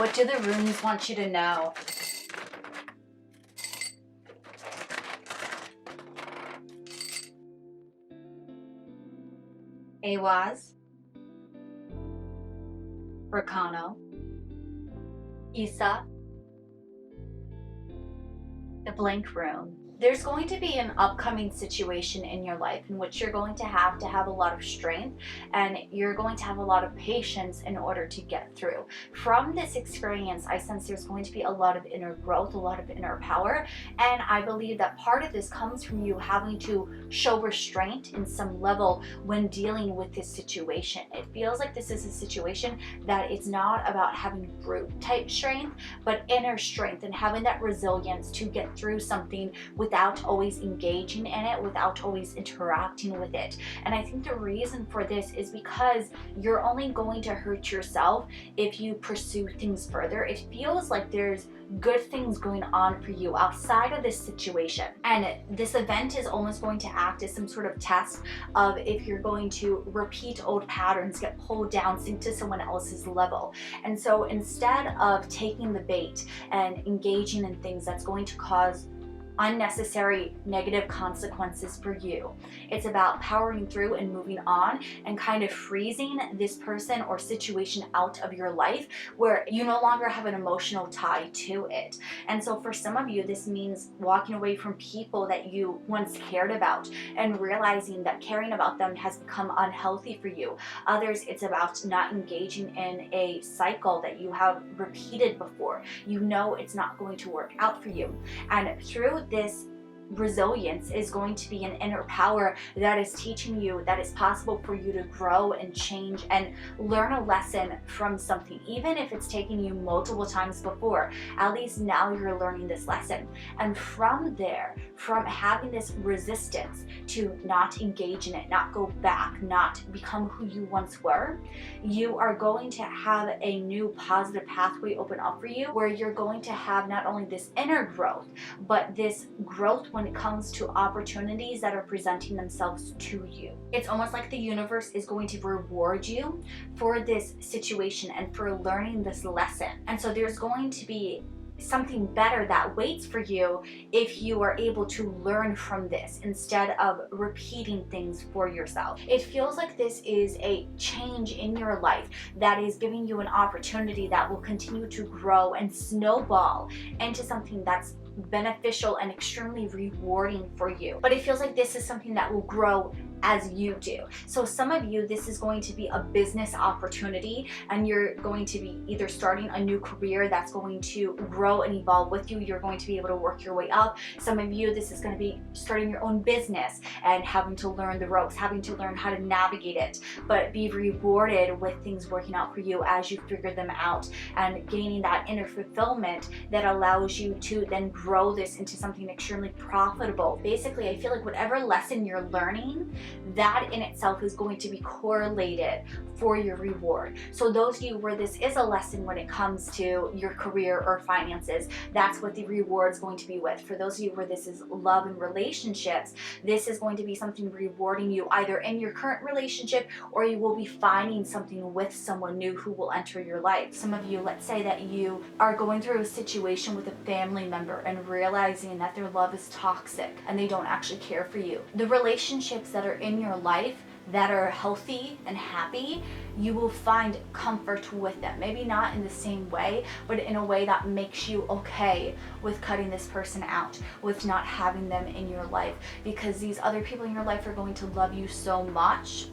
What do the runes want you to know? Awaz, Rakano, Isa, the blank rune. There's going to be an upcoming situation in your life in which you're going to have a lot of strength, and you're going to have a lot of patience in order to get through. From this experience, I sense there's going to be a lot of inner growth, a lot of inner power, and I believe that part of this comes from you having to show restraint in some level when dealing with this situation. It feels like this is a situation that it's not about having brute type strength, but inner strength and having that resilience to get through something without always engaging in it, without always interacting with it. And I think the reason for this is because you're only going to hurt yourself if you pursue things further. It feels like there's good things going on for you outside of this situation. And this event is almost going to act as some sort of test of if you're going to repeat old patterns, get pulled down, sink to someone else's level. And so instead of taking the bait and engaging in things that's going to cause unnecessary negative consequences for you, it's about powering through and moving on and kind of freezing this person or situation out of your life where you no longer have an emotional tie to it. And so for some of you, this means walking away from people that you once cared about and realizing that caring about them has become unhealthy for you. Others, it's about not engaging in a cycle that you have repeated before. You know it's not going to work out for you. And through this resilience is going to be an inner power that is teaching you that it's possible for you to grow and change and learn a lesson from something. Even if it's taken you multiple times before, at least now you're learning this lesson. And from there, from having this resistance to not engage in it, not go back, not become who you once were, you are going to have a new positive pathway open up for you where you're going to have not only this inner growth, but this growth when it comes to opportunities that are presenting themselves to you. It's almost like the universe is going to reward you for this situation and for learning this lesson. And so there's going to be something better that waits for you if you are able to learn from this instead of repeating things for yourself. It feels like this is a change in your life that is giving you an opportunity that will continue to grow and snowball into something that's beneficial and extremely rewarding for you. But it feels like this is something that will grow as you do. So some of you, this is going to be a business opportunity and you're going to be either starting a new career that's going to grow and evolve with you. You're going to be able to work your way up. Some of you, this is going to be starting your own business and having to learn the ropes, having to learn how to navigate it, but be rewarded with things working out for you as you figure them out and gaining that inner fulfillment that allows you to then grow this into something extremely profitable. Basically, I feel like whatever lesson you're learning, that in itself is going to be correlated for your reward. So those of you where this is a lesson when it comes to your career or finances, that's what the reward is going to be with. For those of you where this is love and relationships, this is going to be something rewarding you either in your current relationship or you will be finding something with someone new who will enter your life. Some of you, let's say that you are going through a situation with a family member and realizing that their love is toxic and they don't actually care for you. The relationships that are in your life that are healthy and happy, you will find comfort with them. Maybe not in the same way, but in a way that makes you okay with cutting this person out, with not having them in your life, because these other people in your life are going to love you so much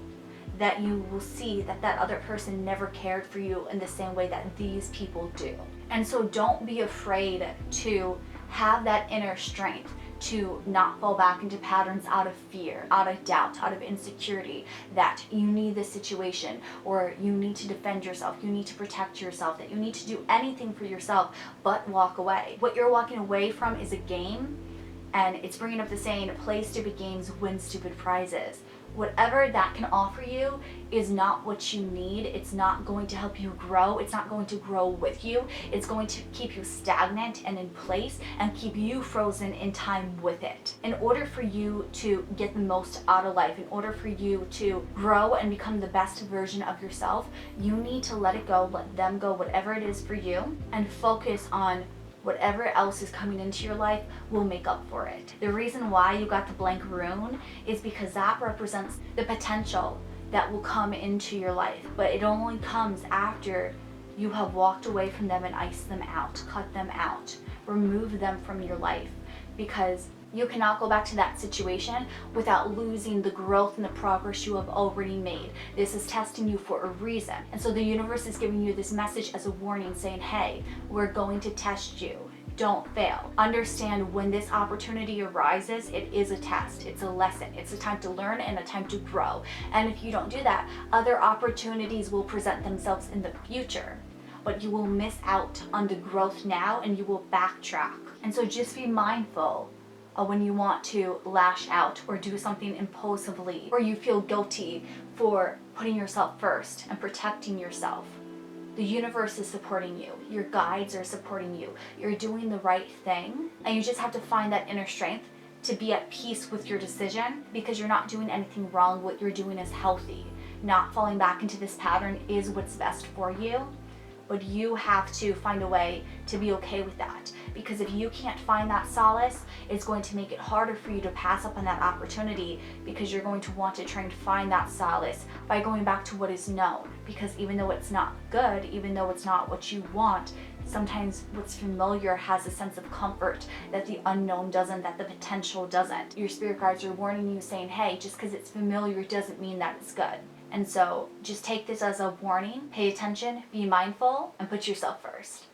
that you will see that that other person never cared for you in the same way that these people do. And so don't be afraid to have that inner strength to not fall back into patterns out of fear, out of doubt, out of insecurity, that you need this situation or you need to defend yourself, you need to protect yourself, that you need to do anything for yourself but walk away. What you're walking away from is a game, and it's bringing up the saying, play stupid games, win stupid prizes. whatever that can offer you is not what you need. It's not going to help you grow. It's not going to grow with you. It's going to keep you stagnant and in place and keep you frozen in time with it. In order for you to get the most out of life, in order for you to grow and become the best version of yourself, you need to let it go, let them go, whatever it is for you, and focus on whatever else is coming into your life will make up for it. The reason why you got the blank rune is because that represents the potential that will come into your life, but it only comes after you have walked away from them and iced them out, cut them out, remove them from your life, because you cannot go back to that situation without losing the growth and the progress you have already made. This is testing you for a reason. And so the universe is giving you this message as a warning saying, hey, we're going to test you. Don't fail. Understand when this opportunity arises, it is a test. It's a lesson. It's a time to learn and a time to grow. And if you don't do that, other opportunities will present themselves in the future. But you will miss out on the growth now and you will backtrack. And so just be mindful when you want to lash out or do something impulsively, or you feel guilty for putting yourself first and protecting yourself. The universe is supporting you. Your guides are supporting you. You're doing the right thing, and you just have to find that inner strength to be at peace with your decision, because you're not doing anything wrong. What you're doing is healthy. Not falling back into this pattern is what's best for you. But you have to find a way to be okay with that. Because if you can't find that solace, it's going to make it harder for you to pass up on that opportunity, because you're going to want to try and find that solace by going back to what is known. Because even though it's not good, even though it's not what you want, sometimes what's familiar has a sense of comfort that the unknown doesn't, that the potential doesn't. Your spirit guides are warning you, saying, hey, just because it's familiar doesn't mean that it's good. And so just take this as a warning, pay attention, be mindful, and put yourself first.